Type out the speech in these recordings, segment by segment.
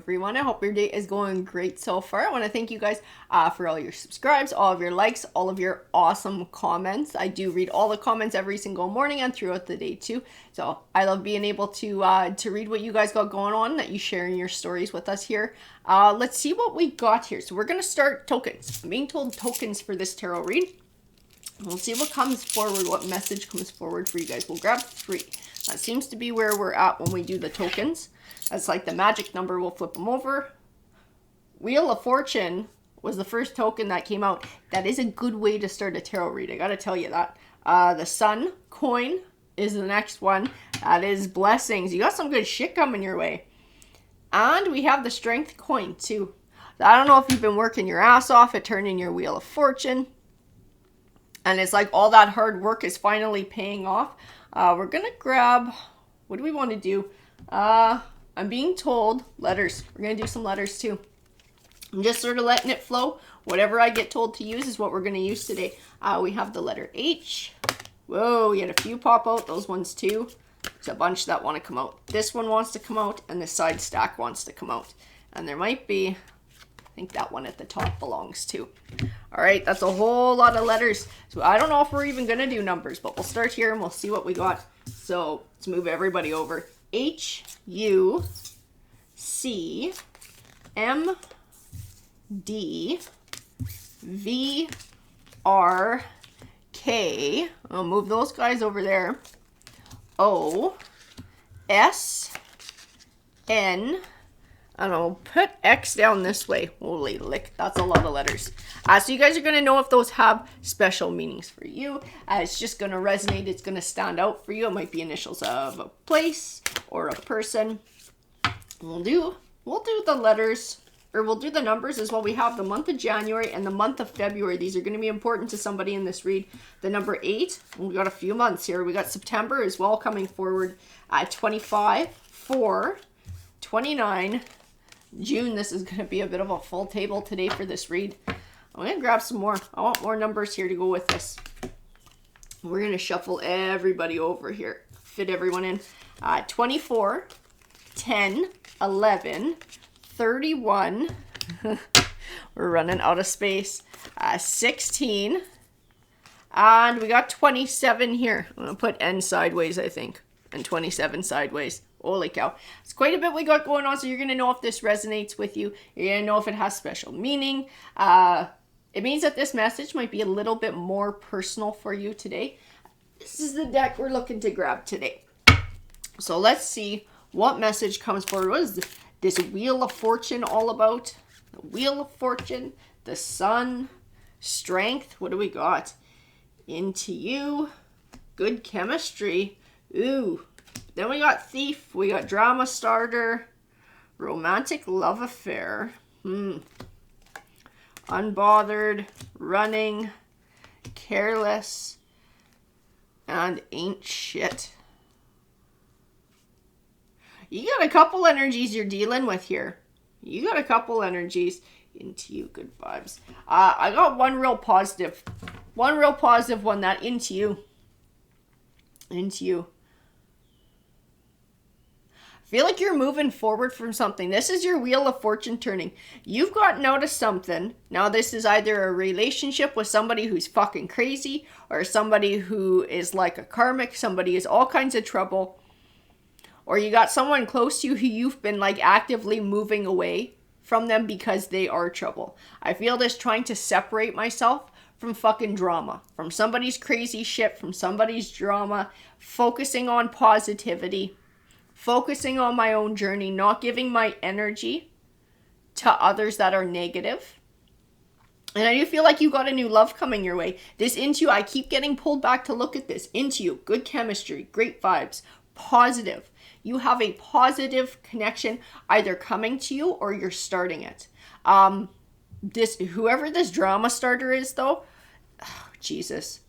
everyone? I hope your day is going great so far. I want to thank you guys for all your subscribes, all of your likes, all of your awesome comments. I do read all the comments every single morning and throughout the day too. So I love being able to read what you guys got going on, that you sharing your stories with us here. Let's see what we got here. So we're going to start tokens. I'm being told tokens for this tarot read. We'll see what comes forward, what message comes forward for you guys. We'll grab 3. That seems to be where we're at when we do the tokens. That's like the magic number. We'll flip them over. Wheel of Fortune was the first token that came out. That is a good way to start a tarot read. I gotta tell you that. The Sun coin is the next one. That is blessings. You got some good shit coming your way. And we have the Strength coin too. I don't know if you've been working your ass off at turning your Wheel of Fortune, and it's like all that hard work is finally paying off. We're going to grab, what do we want to do? I'm being told letters. We're going to do some letters too. I'm just sort of letting it flow. Whatever I get told to use is what we're going to use today. We have the letter H. Whoa, we had a few pop out. Those ones too. There's a bunch that want to come out. This one wants to come out, and this side stack wants to come out. And there might be, I think that one at the top belongs to. All right, that's a whole lot of letters. So I don't know if we're even going to do numbers, but we'll start here and we'll see what we got. So let's move everybody over. H, U, C, M, D, V, R, K. I'll move those guys over there. O, S, N. I don't know, put X down this way. Holy lick, that's a lot of letters. So you guys are going to know if those have special meanings for you. It's just going to resonate. It's going to stand out for you. It might be initials of a place or a person. We'll do the letters, or we'll do the numbers as well. We have the month of January and the month of February. These are going to be important to somebody in this read. The number 8, we got a few months here. We got September as well coming forward. 25, 4, 29, June. This is going to be a bit of a full table today for this read. I'm going to grab some more. I want more numbers here to go with this. We're going to shuffle everybody over here. Fit everyone in. 24, 10, 11, 31. We're running out of space. 16. And we got 27 here. I'm going to put N sideways, I think. And 27 sideways. Holy cow. It's quite a bit we got going on, so you're going to know if this resonates with you. You're going to know if it has special meaning. It means that this message might be a little bit more personal for you today. This is the deck we're looking to grab today. So let's see what message comes forward. What is this Wheel of Fortune all about? The Wheel of Fortune, the Sun, Strength. What do we got? Into you. Good chemistry. Ooh. Then we got Thief, we got Drama Starter, Romantic Love Affair, Unbothered, Running, Careless, and Ain't Shit. You got a couple energies you're dealing with here. You got a couple energies. Into you, good vibes. I got one real positive one, that into you. Into you. Feel like you're moving forward from something. This is your Wheel of Fortune turning. You've gotten out of something. Now this is either a relationship with somebody who's fucking crazy, or somebody who is like a karmic, somebody is all kinds of trouble, or you got someone close to you who you've been like actively moving away from them because they are trouble. I feel this trying to separate myself from fucking drama, from somebody's crazy shit, from somebody's drama, focusing on positivity. Focusing on my own journey, not giving my energy to others that are negative. And I do feel like you got a new love coming your way. This into you, I keep getting pulled back to look at this. Into you, good chemistry, great vibes, positive. You have a positive connection either coming to you or you're starting it. Whoever this drama starter is though, oh, Jesus.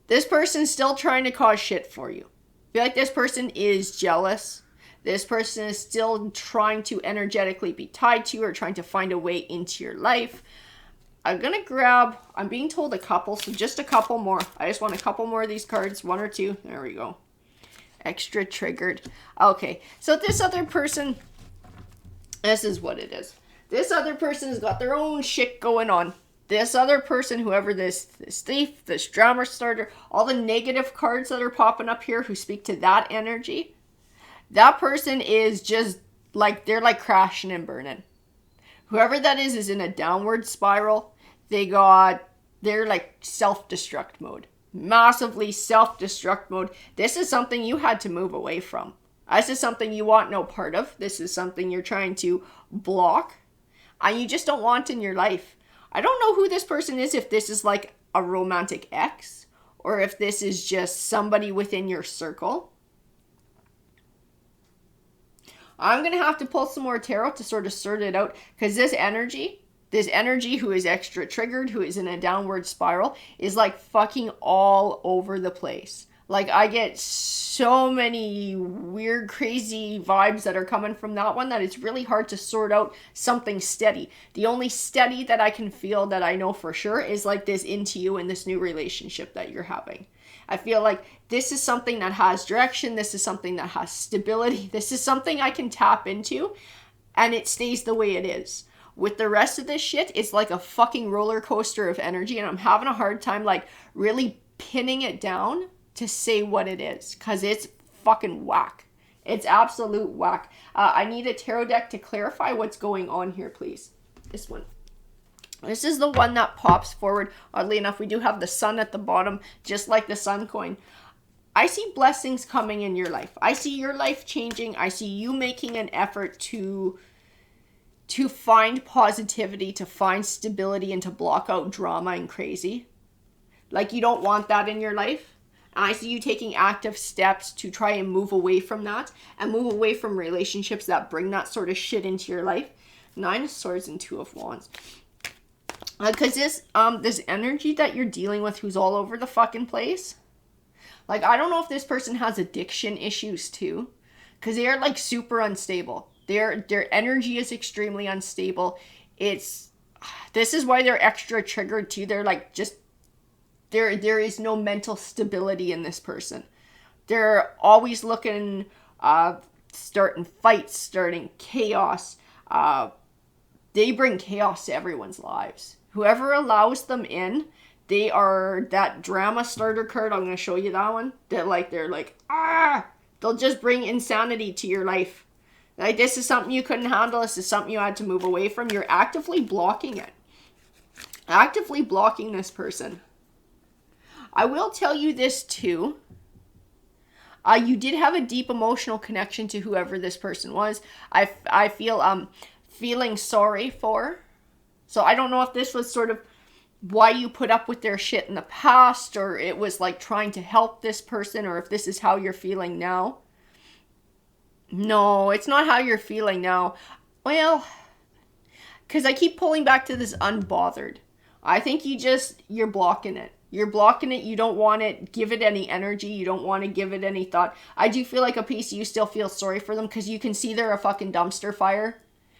This person's still trying to cause shit for you. I feel like this person is jealous. This person is still trying to energetically be tied to you or trying to find a way into your life. I'm going to grab, I'm being told a couple, so just a couple more. I just want a couple more of these cards, 1 or 2. There we go. Extra triggered. Okay, so this other person, This is what it is. This other person has got their own shit going on. This other person, whoever this thief, this drama starter, all the negative cards that are popping up here who speak to that energy, that person is just like, they're like crashing and burning. Whoever that is in a downward spiral. They're like self-destruct mode. Massively self-destruct mode. This is something you had to move away from. This is something you want no part of. This is something you're trying to block. And you just don't want in your life. I don't know who this person is, if this is like a romantic ex, or if this is just somebody within your circle. I'm going to have to pull some more tarot to sort of sort it out, because this energy who is extra triggered, who is in a downward spiral, is like fucking all over the place. Like, I get so many weird, crazy vibes that are coming from that one that it's really hard to sort out something steady. The only steady that I can feel, that I know for sure, is like this into you and this new relationship that you're having. I feel like this is something that has direction. This is something that has stability. This is something I can tap into, and it stays the way it is. With the rest of this shit, it's like a fucking roller coaster of energy, and I'm having a hard time like really pinning it down to say what it is, because it's fucking whack. It's absolute whack. I need a tarot deck to clarify what's going on here, please. This one. This is the one that pops forward. Oddly enough, we do have the sun at the bottom, just like the sun coin. I see blessings coming in your life. I see your life changing. I see you making an effort to find positivity, to find stability, and to block out drama and crazy. Like, you don't want that in your life. And I see you taking active steps to try and move away from that, and move away from relationships that bring that sort of shit into your life. 9 of Swords and 2 of Wands. Because this energy that you're dealing with, who's all over the fucking place, like, I don't know if this person has addiction issues too, because they are like super unstable. Their energy is extremely unstable. This is why they're extra triggered too. They're like, just, there is no mental stability in this person. They're always looking, starting fights, starting chaos. They bring chaos to everyone's lives. Whoever allows them in, they are that drama starter card. I'm going to show you that one. They're like, they'll just bring insanity to your life. Like, this is something you couldn't handle. This is something you had to move away from. You're actively blocking it. Actively blocking this person. I will tell you this too. You did have a deep emotional connection to whoever this person was. I feel feeling sorry for. So I don't know if this was sort of why you put up with their shit in the past, or it was like trying to help this person, or if this is how you're feeling now. No, it's not how you're feeling now. Well, because I keep pulling back to this unbothered. I think you're blocking it. You're blocking it. You don't want it. Give it any energy. You don't want to give it any thought. I do feel like a piece of you still feels sorry for them, because you can see they're a fucking dumpster fire.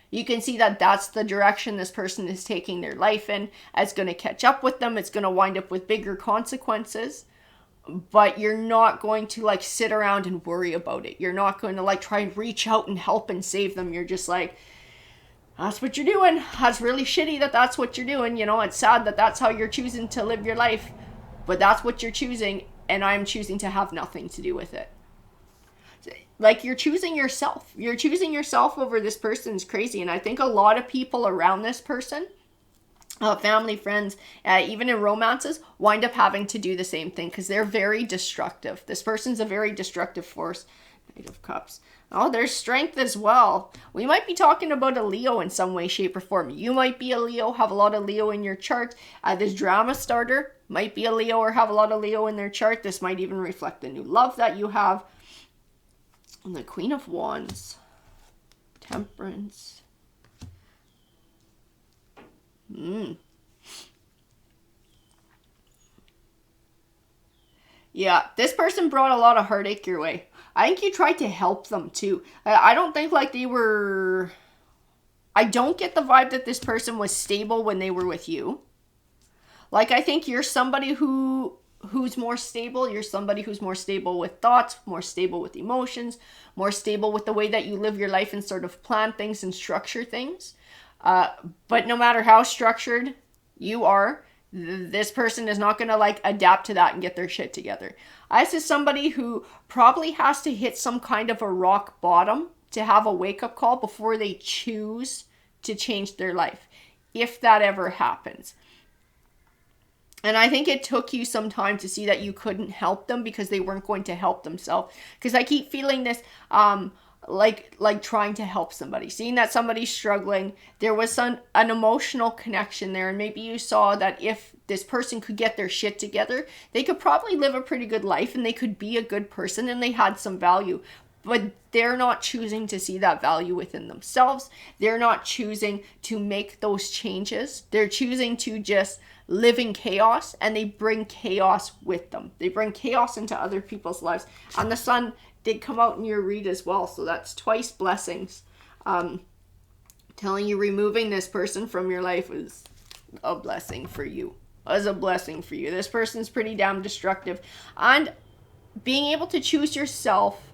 You can see that that's the direction this person is taking their life in. It's going to catch up with them. It's going to wind up with bigger consequences. But you're not going to like sit around and worry about it. You're not going to like try and reach out and help and save them. You're just like, that's what you're doing. That's really shitty that that's what you're doing. You know, it's sad that that's how you're choosing to live your life. But that's what you're choosing, and I'm choosing to have nothing to do with it. Like, you're choosing yourself. You're choosing yourself over this person's crazy. And I think a lot of people around this person, family, friends, even in romances, wind up having to do the same thing, because they're very destructive. This person's a very destructive force. Knight of Cups. Oh, there's strength as well. We might be talking about a Leo in some way, shape, or form. You might be a Leo, have a lot of Leo in your chart. This drama starter might be a Leo or have a lot of Leo in their chart. This might even reflect the new love that you have. And the Queen of Wands. Temperance. Yeah, this person brought a lot of heartache your way. I think you tried to help them too. I don't think like they were... I don't get the vibe that this person was stable when they were with you. Like, I think you're somebody who who's more stable. You're somebody who's more stable with thoughts, more stable with emotions, more stable with the way that you live your life and sort of plan things and structure things. But no matter how structured you are, this person is not going to like adapt to that and get their shit together. This is somebody who probably has to hit some kind of a rock bottom to have a wake-up call before they choose to change their life, if that ever happens. And I think it took you some time to see that you couldn't help them because they weren't going to help themselves. Because I keep feeling this, like trying to help somebody, seeing that somebody's struggling. There was an emotional connection there, and maybe you saw that if this person could get their shit together, they could probably live a pretty good life and they could be a good person and they had some value. But they're not choosing to see that value within themselves. They're not choosing to make those changes. They're choosing to just live in chaos, and they bring chaos with them. They bring chaos into other people's lives. And the sun did come out in your read as well, so that's twice blessings. Telling you removing this person from your life is a blessing for you. Was a blessing for you. This person's pretty damn destructive. And being able to choose yourself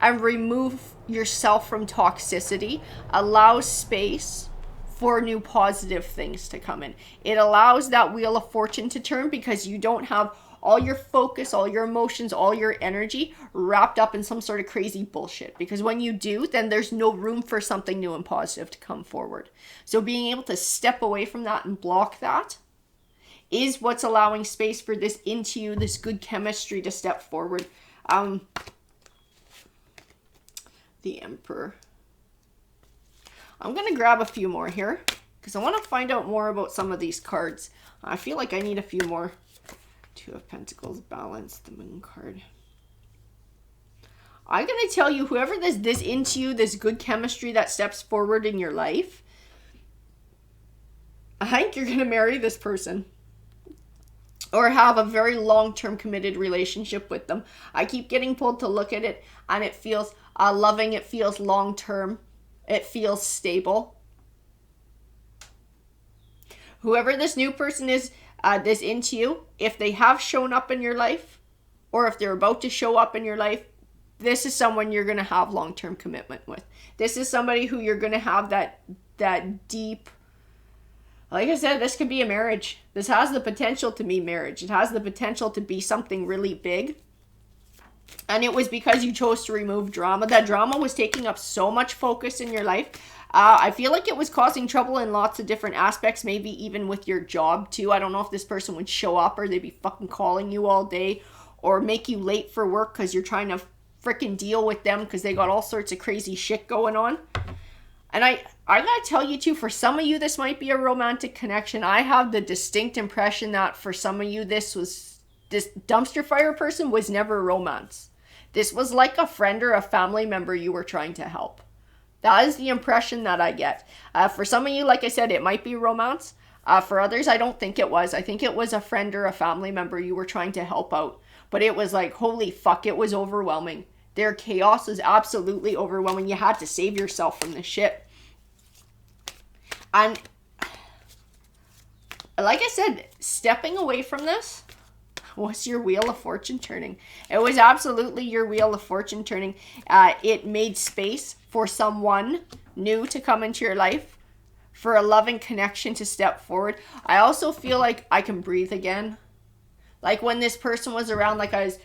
and remove yourself from toxicity allows space for new positive things to come in. It allows that wheel of fortune to turn because you don't have all your focus, all your emotions, all your energy wrapped up in some sort of crazy bullshit. Because when you do, then there's no room for something new and positive to come forward. So being able to step away from that and block that is what's allowing space for this into you, this good chemistry to step forward. The Emperor. I'm going to grab a few more here because I want to find out more about some of these cards. I feel like I need a few more. Two of Pentacles, Balance, the Moon card. I'm going to tell you, whoever this into you, this good chemistry that steps forward in your life, I think you're going to marry this person or have a very long-term committed relationship with them. I keep getting pulled to look at it and it feels loving, it feels long-term. It feels stable. Whoever this new person is, this into you, if they have shown up in your life, or if they're about to show up in your life, this is someone you're going to have long-term commitment with. This is somebody who you're going to have that deep, like I said, this could be a marriage. This has the potential to be marriage. It has the potential to be something really big. And it was because you chose to remove drama. That drama was taking up so much focus in your life. I feel like it was causing trouble in lots of different aspects, maybe even with your job too. I don't know if this person would show up or they'd be fucking calling you all day or make you late for work because you're trying to freaking deal with them because they got all sorts of crazy shit going on. And I gotta tell you too, for some of you, this might be a romantic connection. I have the distinct impression that for some of you, this dumpster fire person was never romance. This was like a friend or a family member you were trying to help. That is the impression that I get. For some of you, like I said, it might be romance. For others, I don't think it was. I think it was a friend or a family member you were trying to help out. But it was like, holy fuck, it was overwhelming. Their chaos was absolutely overwhelming. You had to save yourself from this shit. And like I said, stepping away from this was your wheel of fortune turning. It was absolutely your wheel of fortune turning. It made space for someone new to come into your life, for a loving connection to step forward. I also feel like I can breathe again. Like when this person was around, like I was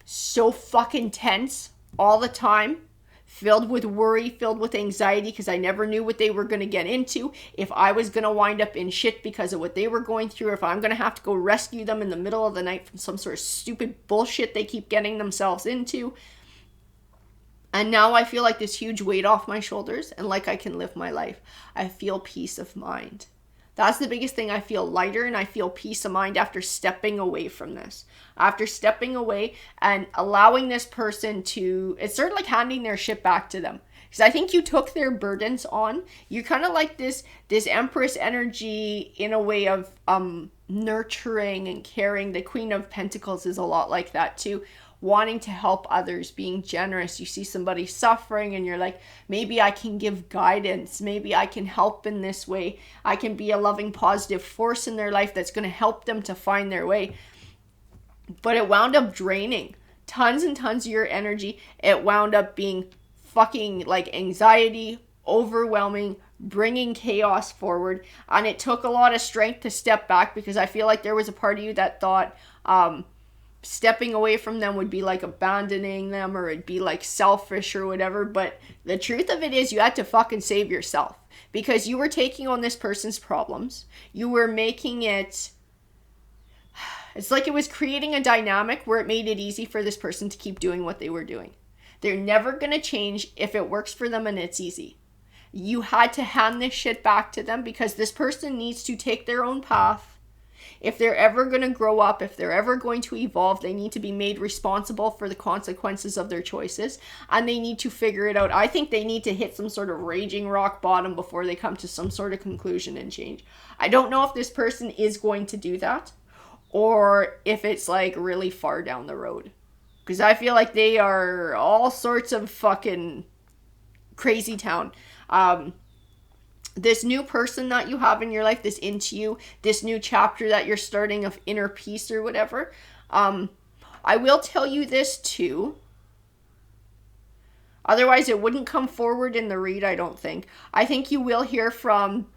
so fucking tense all the time, filled with worry, filled with anxiety, because I never knew what they were going to get into, if I was going to wind up in shit because of what they were going through, if I'm going to have to go rescue them in the middle of the night from some sort of stupid bullshit they keep getting themselves into. And now I feel like this huge weight off my shoulders and like I can live my life. I feel peace of mind. That's the biggest thing. I feel lighter and I feel peace of mind after stepping away from this. After stepping away and allowing this person to, it's sort of like handing their shit back to them. Because I think you took their burdens on. You're kind of like this Empress energy in a way of nurturing and caring. The Queen of Pentacles is a lot like that too. Wanting to help others, being generous. You see somebody suffering and you're like, maybe I can give guidance. Maybe I can help in this way. I can be a loving, positive force in their life that's going to help them to find their way. But it wound up draining tons and tons of your energy. It wound up being fucking like anxiety, overwhelming, bringing chaos forward. And it took a lot of strength to step back, because I feel like there was a part of you that thought stepping away from them would be like abandoning them, or it'd be like selfish or whatever. But the truth of it is, you had to fucking save yourself, because you were taking on this person's problems. You were making it, it's like it was creating a dynamic where it made it easy for this person to keep doing what they were doing. They're never going to change if it works for them and it's easy. You had to hand this shit back to them, because this person needs to take their own path. If they're ever going to grow up, if they're ever going to evolve, they need to be made responsible for the consequences of their choices, and they need to figure it out. I think they need to hit some sort of raging rock bottom before they come to some sort of conclusion and change. I don't know if this person is going to do that, or if it's like really far down the road. Because I feel like they are all sorts of fucking crazy town. This new person that you have in your life, this into you, this new chapter that you're starting of inner peace or whatever. I will tell you this too. Otherwise, it wouldn't come forward in the read, I don't think. I think you will hear from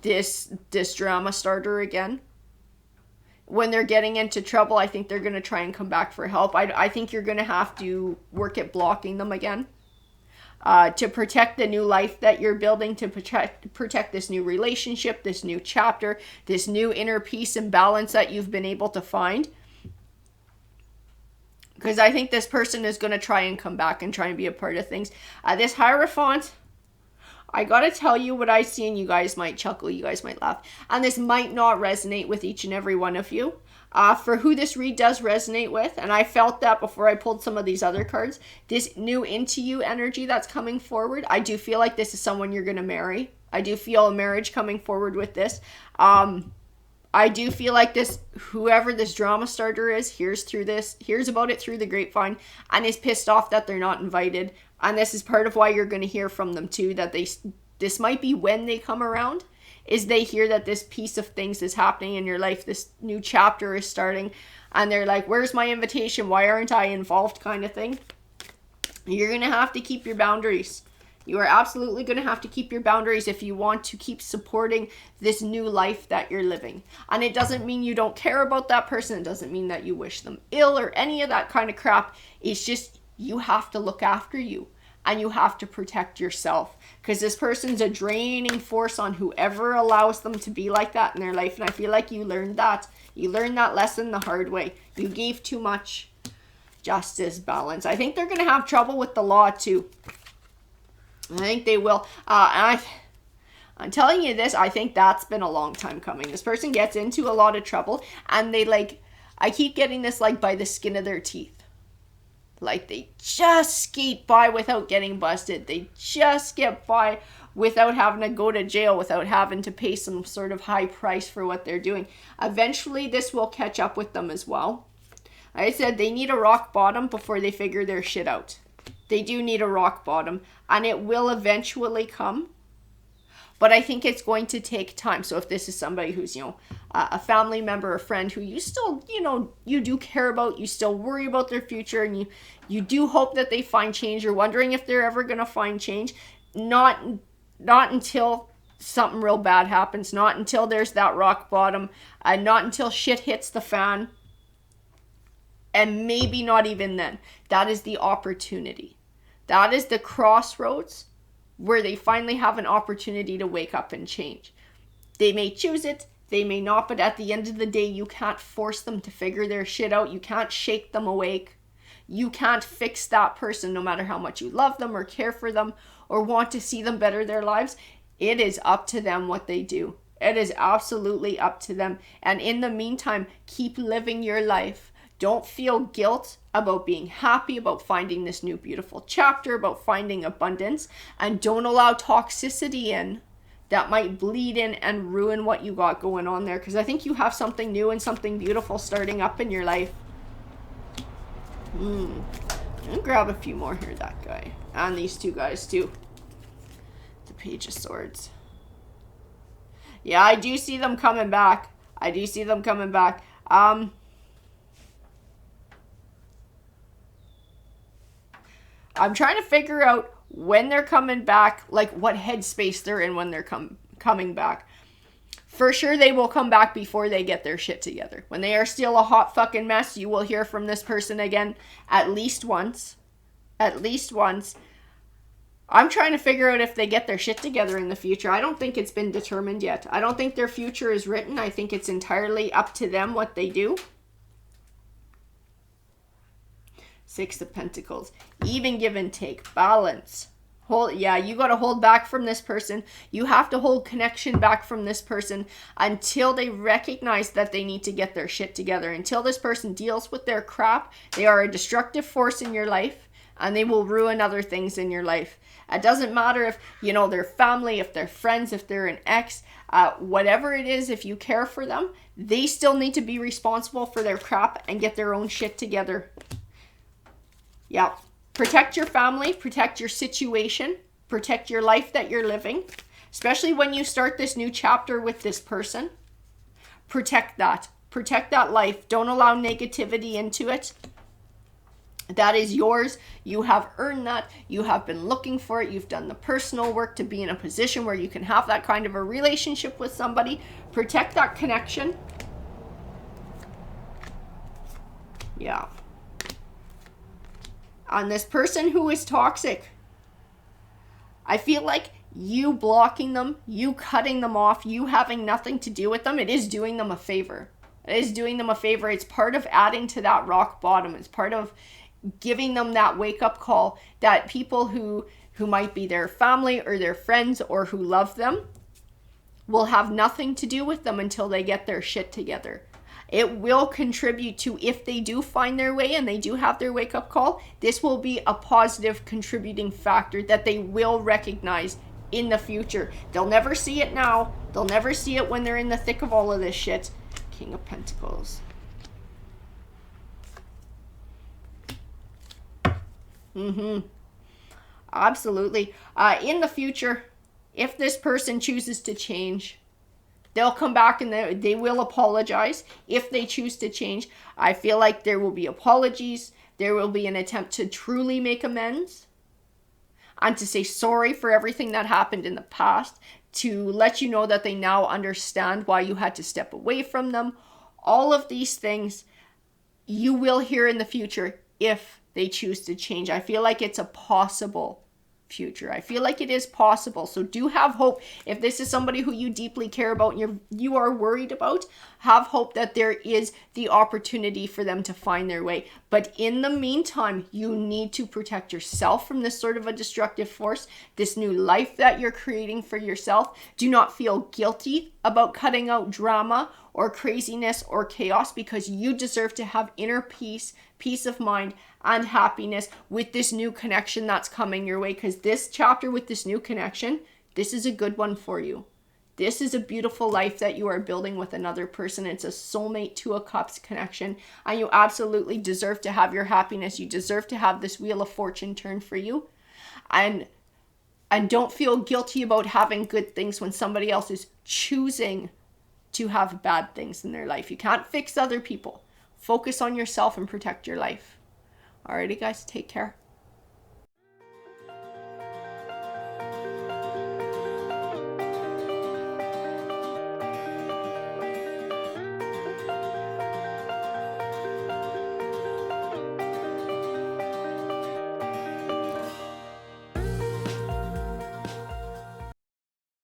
this drama starter again. When they're getting into trouble, I think they're going to try and come back for help. I think you're going to have to work at blocking them again. To protect the new life that you're building, to protect this new relationship, this new chapter, this new inner peace and balance that you've been able to find. Because I think this person is going to try and come back and try and be a part of things. This Hierophant, I gotta tell you what I see, and you guys might chuckle, you guys might laugh. And this might not resonate with each and every one of you. For who this read does resonate with, and I felt that before I pulled some of these other cards, this new into you energy that's coming forward, I do feel like this is someone you're going to marry. I do feel a marriage coming forward with this. I do feel like this, whoever this drama starter is, hears about it through the grapevine, and is pissed off that they're not invited. And this is part of why you're going to hear from them too, that this might be when they come around, is they hear that this piece of things is happening in your life, this new chapter is starting, and they're like, where's my invitation? Why aren't I involved, kind of thing. You're going to have to keep your boundaries. You are absolutely going to have to keep your boundaries if you want to keep supporting this new life that you're living. And it doesn't mean you don't care about that person. It doesn't mean that you wish them ill or any of that kind of crap. It's just, you have to look after you. And you have to protect yourself, because this person's a draining force on whoever allows them to be like that in their life. And I feel like you learned that. You learned that lesson the hard way. You gave too much. Justice, balance. I think they're going to have trouble with the law too. I think they will. I'm telling you this, I think that's been a long time coming. This person gets into a lot of trouble, and they I keep getting this by the skin of their teeth. Like, they just skate by without getting busted. They just get by without having to go to jail, without having to pay some sort of high price for what they're doing. Eventually, this will catch up with them as well. Like I said, they need a rock bottom before they figure their shit out. They do need a rock bottom, and it will eventually come. But I think it's going to take time. So if this is somebody who's, a family member, a friend who you still, you do care about, you still worry about their future, and you do hope that they find change. You're wondering if they're ever going to find change. Not until something real bad happens. Not until there's that rock bottom. Not until shit hits the fan. And maybe not even then. That is the opportunity. That is the crossroads where they finally have an opportunity to wake up and change. They may choose it, they may not, but at the end of the day, you can't force them to figure their shit out. You can't shake them awake. You can't fix that person, no matter how much you love them or care for them or want to see them better their lives. It is up to them what they do. It is absolutely up to them. And in the meantime, keep living your life. Don't feel guilt about being happy, about finding this new beautiful chapter, about finding abundance, and don't allow toxicity in that might bleed in and ruin what you got going on there, because I think you have something new and something beautiful starting up in your life. I'm gonna grab a few more here, that guy, and these two guys too. The Page of Swords. Yeah, I do see them coming back. I'm trying to figure out when they're coming back, like what headspace they're in when they're coming back. For sure, they will come back before they get their shit together. When they are still a hot fucking mess, you will hear from this person again at least once. At least once. I'm trying to figure out if they get their shit together in the future. I don't think it's been determined yet. I don't think their future is written. I think it's entirely up to them what they do. Six of Pentacles. Even, give and take. Balance. You got to hold back from this person. You have to hold connection back from this person until they recognize that they need to get their shit together. Until this person deals with their crap, they are a destructive force in your life, and they will ruin other things in your life. It doesn't matter if, they're family, if they're friends, if they're an ex, whatever it is, if you care for them, they still need to be responsible for their crap and get their own shit together. Yeah. Protect your family, protect your situation, protect your life that you're living, especially when you start this new chapter with this person. Protect that. Protect that life. Don't allow negativity into it. That is yours. You have earned that. You have been looking for it. You've done the personal work to be in a position where you can have that kind of a relationship with somebody. Protect that connection. Yeah. On this person who is toxic, I feel like you blocking them, you cutting them off, you having nothing to do with them, it is doing them a favor. It is doing them a favor. It's part of adding to that rock bottom. It's part of giving them that wake-up call that people who might be their family or their friends or who love them will have nothing to do with them until they get their shit together. It will contribute to, if they do find their way and they do have their wake-up call, this will be a positive contributing factor that they will recognize in the future. They'll never see it now. They'll never see it when they're in the thick of all of this shit. King of Pentacles. Absolutely. In the future, if this person chooses to change, they'll come back and they will apologize if they choose to change. I feel like there will be apologies. There will be an attempt to truly make amends and to say sorry for everything that happened in the past, to let you know that they now understand why you had to step away from them. All of these things you will hear in the future if they choose to change. I feel like it's a possible future. I feel like it is possible. So do have hope. If this is somebody who you deeply care about and you are worried about, have hope that there is the opportunity for them to find their way. But in the meantime, you need to protect yourself from this sort of a destructive force, this new life that you're creating for yourself. Do not feel guilty about cutting out drama or craziness or chaos, because you deserve to have inner peace, peace of mind, and happiness with this new connection that's coming your way. Because this chapter with this new connection, this is a good one for you. This is a beautiful life that you are building with another person. It's a soulmate, Two of Cups connection, and you absolutely deserve to have your happiness. You deserve to have this Wheel of Fortune turn for you. And don't feel guilty about having good things when somebody else is choosing to have bad things in their life. You can't fix other people. Focus on yourself and protect your life. Alrighty, guys, take care.